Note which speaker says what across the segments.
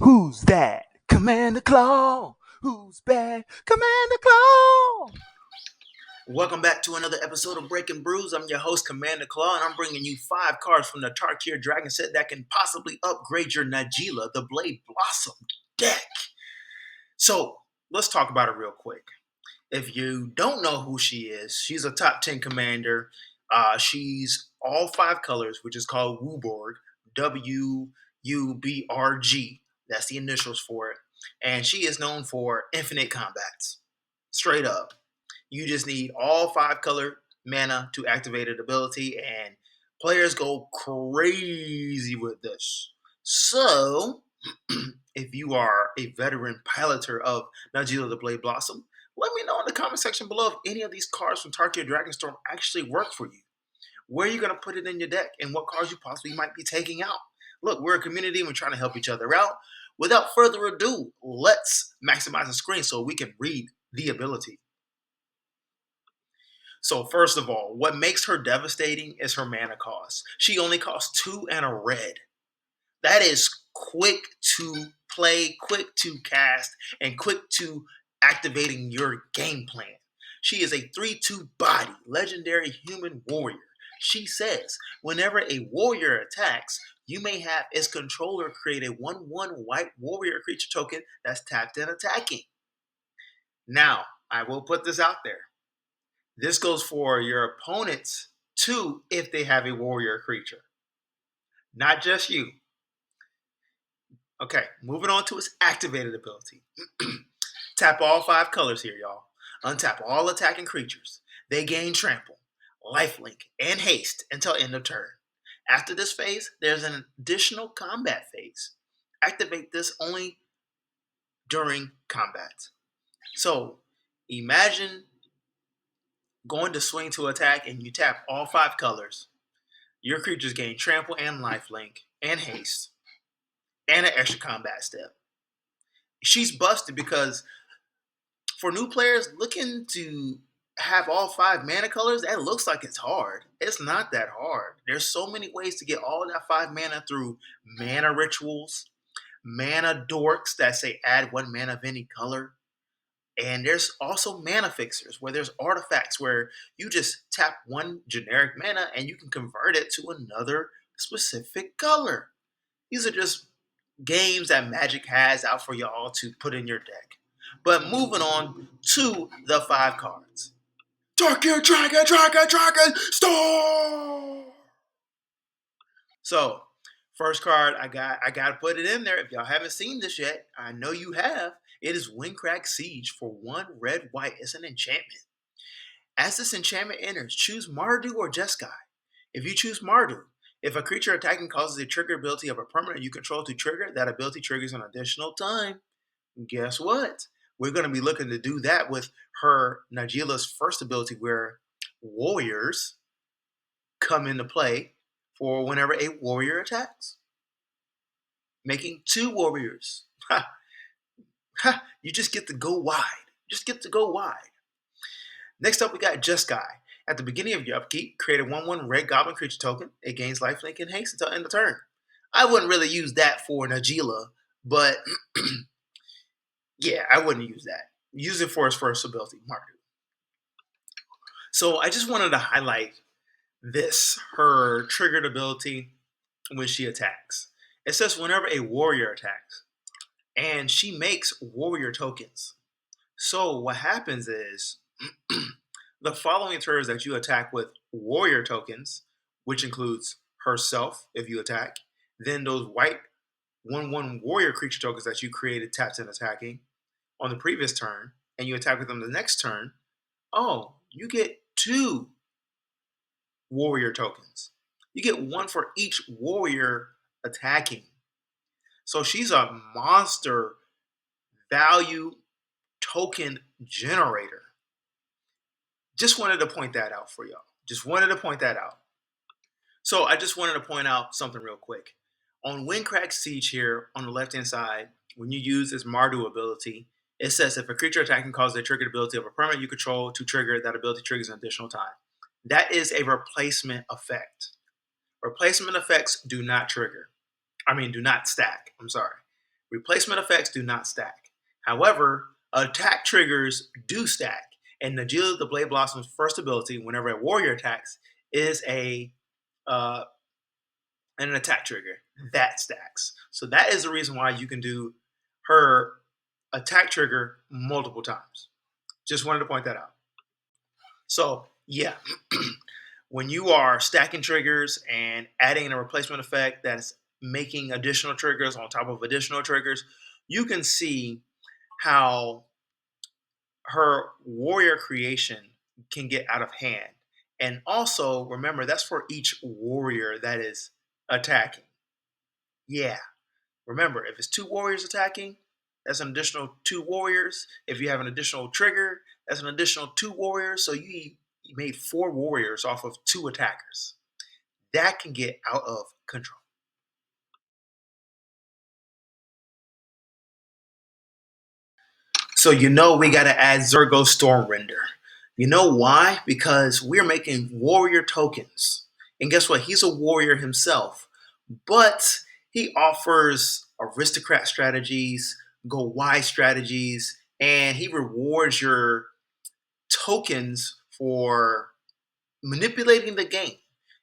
Speaker 1: Who's that? Commander Claw. Who's bad? Commander Claw. Welcome back to another episode of Breaking Brews. I'm your host, Commander Claw, and I'm bringing you 5 cards from the Tarkir Dragon set that can possibly upgrade your Najeela, the Blade Blossom deck. So, let's talk about it real quick. If you don't know who she is, she's a top 10 commander. She's all 5 colors, which is called WUBRG, WUBRG. That's the initials for it. And she is known for infinite combats. Straight up. You just need all 5 color mana to activate an ability, and players go crazy with this. So, if you are a veteran piloter of Najeela the Blade Blossom, let me know in the comment section below if any of these cards from Tarkir Dragonstorm actually work for you. Where are you going to put it in your deck, and what cards you possibly might be taking out? Look, we're a community and we're trying to help each other out. Without further ado, let's maximize the screen so we can read the ability. So first of all, what makes her devastating is her mana cost. She only costs 2 and a red. That is quick to play, quick to cast, and quick to activating your game plan. She is a 3/2 body, legendary human warrior. She says, whenever a warrior attacks, you may have its controller create a 1/1 white warrior creature token that's tapped and attacking. Now, I will put this out there. This goes for your opponents too if they have a warrior creature. Not just you. Okay, moving on to its activated ability. Tap all 5 colors here, y'all. Untap all attacking creatures. They gain trample, lifelink, and haste until end of turn. After this phase, there's an additional combat phase. Activate this only during combat. So, imagine going to swing to attack and you tap all 5 colors. Your creatures gain trample and lifelink and haste and an extra combat step. She's busted because for new players looking to have all 5 mana colors, that looks like it's hard. It's not that hard. There's so many ways to get all that 5 mana through mana rituals, mana dorks that say add 1 mana of any color. And there's also mana fixers where there's artifacts where you just tap 1 generic mana and you can convert it to another specific color. These are just games that Magic has out for y'all to put in your deck. But moving on to the 5 cards. Tarkir Dragonstorm! So, first card, I got to put it in there. If y'all haven't seen this yet, I know you have. It is Windcrag Siege for 1 red white. It's an enchantment. As this enchantment enters, choose Mardu or Jeskai. If you choose Mardu, if a creature attacking causes a trigger ability of a permanent you control to trigger, that ability triggers an additional time. Guess what? We're going to be looking to do that with her Najeela's first ability where warriors come into play for whenever a warrior attacks. Making 2 warriors. Ha! Ha! You just get to go wide. Just get to go wide. Next up, we got Jeskai. At the beginning of your upkeep, create a 1/1 red goblin creature token. It gains lifelink and haste until end of turn. I wouldn't really use that for Najeela, but yeah, I wouldn't use that. Use it for his first ability, Mardu. So I just wanted to highlight this, her triggered ability when she attacks. It says whenever a warrior attacks, and she makes warrior tokens. So what happens is the following turns that you attack with warrior tokens, which includes herself if you attack, then those white 1/1 warrior creature tokens that you created tapped and attacking on the previous turn, and you attack with them the next turn, oh, you get 2 warrior tokens. You get 1 for each warrior attacking. So she's a monster value token generator. Just wanted to point that out for y'all. Just wanted to point that out. So I just wanted to point out something real quick. On Windcrag Siege here on the left-hand side, when you use this Mardu ability, it says if a creature attacking causes a triggered ability of a permanent you control to trigger, that ability triggers an additional time. That is a replacement effect. Replacement effects do not trigger. Do not stack. I'm sorry. Replacement effects do not stack. However, attack triggers do stack. And Najeela the Blade Blossom's first ability, whenever a warrior attacks, is uh, an attack trigger that stacks. So that is the reason why you can do her attack trigger multiple times. Just wanted to point that out. So yeah, when you are stacking triggers and adding a replacement effect that's making additional triggers on top of additional triggers, you can see how her warrior creation can get out of hand. And also remember that's for each warrior that is attacking. Yeah. Remember, if it's two warriors attacking, that's an additional two warriors. If you have an additional trigger, that's an additional two warriors. So you made four warriors off of two attackers. That can get out of control. So we got to add Zergo Stormrender. You know why? Because we're making warrior tokens. And guess what? He's a warrior himself. But he offers aristocrat strategies, go wide strategies, and he rewards your tokens for manipulating the game.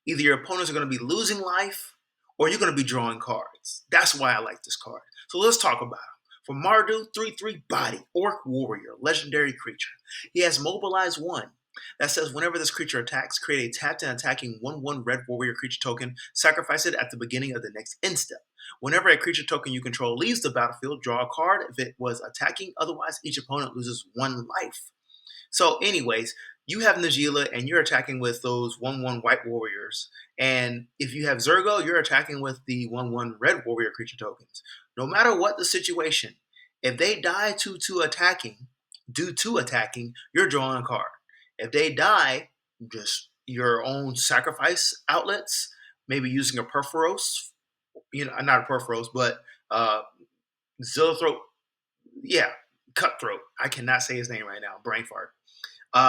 Speaker 1: Either your opponents are going to be losing life or you're going to be drawing cards. That's why I like this card. So let's talk about him. For Mardu, 3/3 body, Orc Warrior, legendary creature. He has Mobilize 1. That says whenever this creature attacks, create a tapped and attacking 1/1 red warrior creature token, sacrifice it at the beginning of the next end step. Whenever a creature token you control leaves the battlefield, draw a card if it was attacking, otherwise each opponent loses 1 life. So, anyways, you have Najeela and you're attacking with those 1/1 white warriors. And if you have Zergo, you're attacking with the 1/1 red warrior creature tokens. No matter what the situation, if they die due to attacking, you're drawing a card. If they die, just your own sacrifice outlets, maybe using a Perforos, not a Perforos, but Zillithroat, yeah, Cutthroat. I cannot say his name right now, brain fart.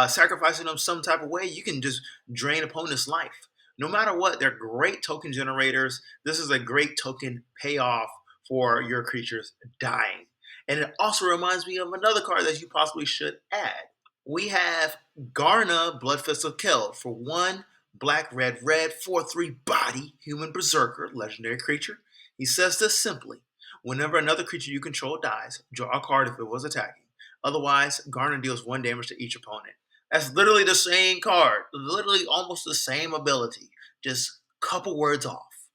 Speaker 1: Sacrificing them some type of way, you can just drain opponent's life. No matter what, they're great token generators. This is a great token payoff for your creatures dying. And it also reminds me of another card that you possibly should add. We have Garna, Bloodfist of Kel for 1 black, red, 4/3 body, human berserker, legendary creature. He says this simply: whenever another creature you control dies, draw a card if it was attacking. Otherwise, Garner deals 1 damage to each opponent. That's literally the same card, literally almost the same ability, just a couple words off.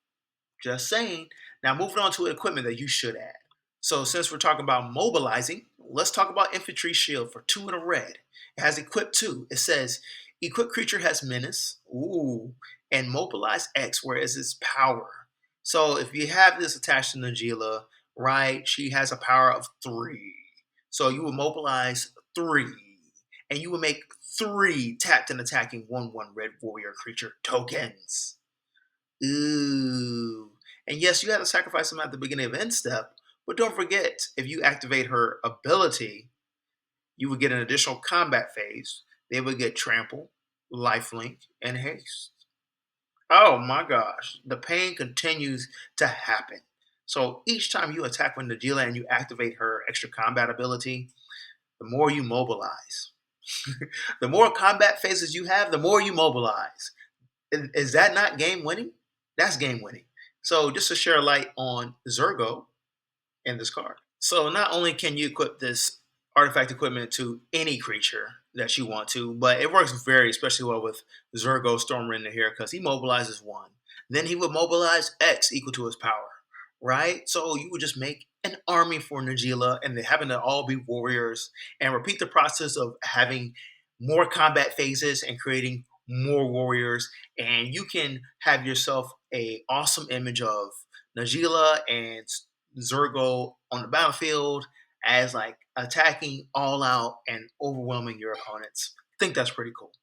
Speaker 1: Just saying. Now, moving on to equipment that you should add. So, since we're talking about mobilizing, let's talk about Infantry Shield for 2 and a red. It has equip 2. It says, equip creature has menace, ooh, and mobilize X, whereas its power. So, if you have this attached to Najeela, right, she has a power of 3. So, you will mobilize 3, and you will make 3 tapped and attacking 1/1 red warrior creature tokens. Ooh. And yes, you have to sacrifice them at the beginning of end step, but don't forget, if you activate her ability, you would get an additional combat phase. They would get trample, lifelink, and haste. Oh my gosh, the pain continues to happen. So each time you attack with Najeela and you activate her extra combat ability, the more you mobilize. The more combat phases you have, the more you mobilize. Is that not game winning? That's game winning. So just to share a light on Zergo in this card. So not only can you equip this artifact equipment to any creature that you want to, but it works very especially well with Zergo Stormrender here because he mobilizes 1. Then he would mobilize X equal to his power, right? So you would just make an army for Najeela and they happen to all be warriors and repeat the process of having more combat phases and creating more warriors. And you can have yourself a awesome image of Najeela and Zergo on the battlefield as like attacking all out and overwhelming your opponents. I think that's pretty cool.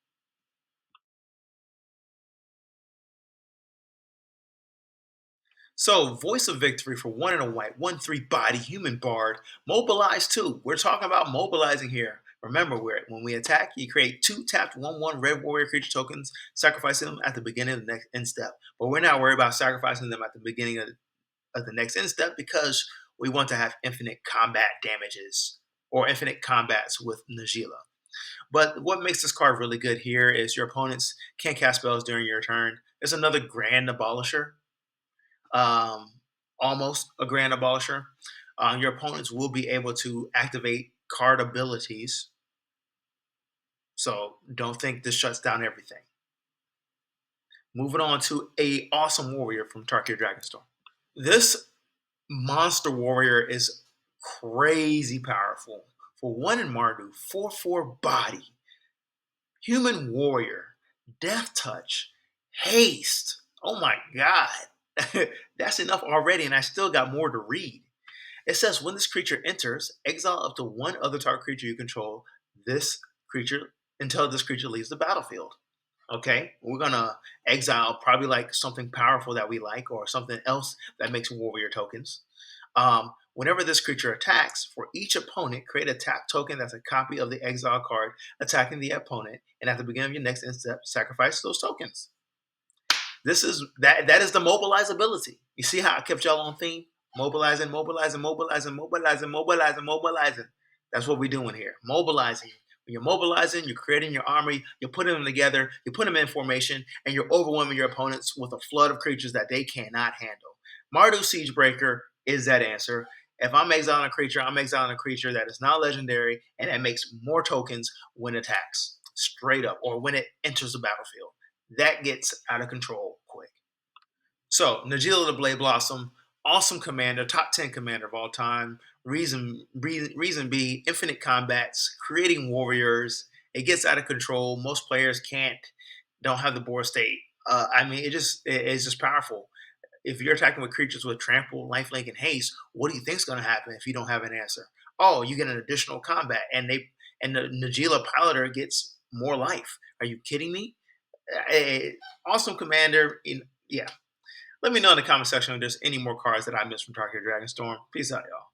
Speaker 1: So, Voice of Victory for 1 and a white, 1/3 body, human bard, mobilize 2. We're talking about mobilizing here. Remember, when we attack, you create 2 tapped 1/1 red warrior creature tokens, sacrificing them at the beginning of the next end step. But we're not worried about sacrificing them at the beginning of the next end step because we want to have infinite combat damages or infinite combats with Najeela. But what makes this card really good here is your opponents can't cast spells during your turn. There's another Grand Abolisher, um, almost a Grand Abolisher. Your opponents will be able to activate card abilities. So don't think this shuts down everything. Moving on to a awesome warrior from Tarkir Dragonstorm. This monster warrior is crazy powerful. For one in Mardu, 4/4 body, human warrior, death touch, haste. Oh my god. That's enough already, and I still got more to read. It says when this creature enters, exile up to one other target creature you control this creature until this creature leaves the battlefield. Okay, we're gonna exile probably like something powerful that we like or something else that makes warrior tokens. Whenever this creature attacks, for each opponent, create a tap token that's a copy of the exile card attacking the opponent, and at the beginning of your next end step, sacrifice those tokens. This is that is the mobilize ability. You see how I kept y'all on theme? Mobilizing, mobilizing, mobilizing, mobilizing, mobilizing, mobilizing. That's what we're doing here. Mobilizing. When you're mobilizing, you're creating your army, you're putting them together, you put them in formation, and you're overwhelming your opponents with a flood of creatures that they cannot handle. Mardu Siegebreaker is that answer. If I'm exiling a creature, I'm exiling a creature that is not legendary and that makes more tokens when it attacks, straight up, or when it enters the battlefield. That gets out of control quick. So, Najeela the Blade Blossom, awesome commander, top 10 commander of all time. Reason B, infinite combats, creating warriors. It gets out of control. Most players don't have the board state. I mean, it's just powerful. If you're attacking with creatures with trample, lifelink, and haste, what do you think is going to happen if you don't have an answer? Oh, you get an additional combat, and the Najeela Piloter gets more life. Are you kidding me? Awesome commander. Yeah. Let me know in the comment section if there's any more cards that I missed from Tarkir Dragonstorm. Peace out, y'all.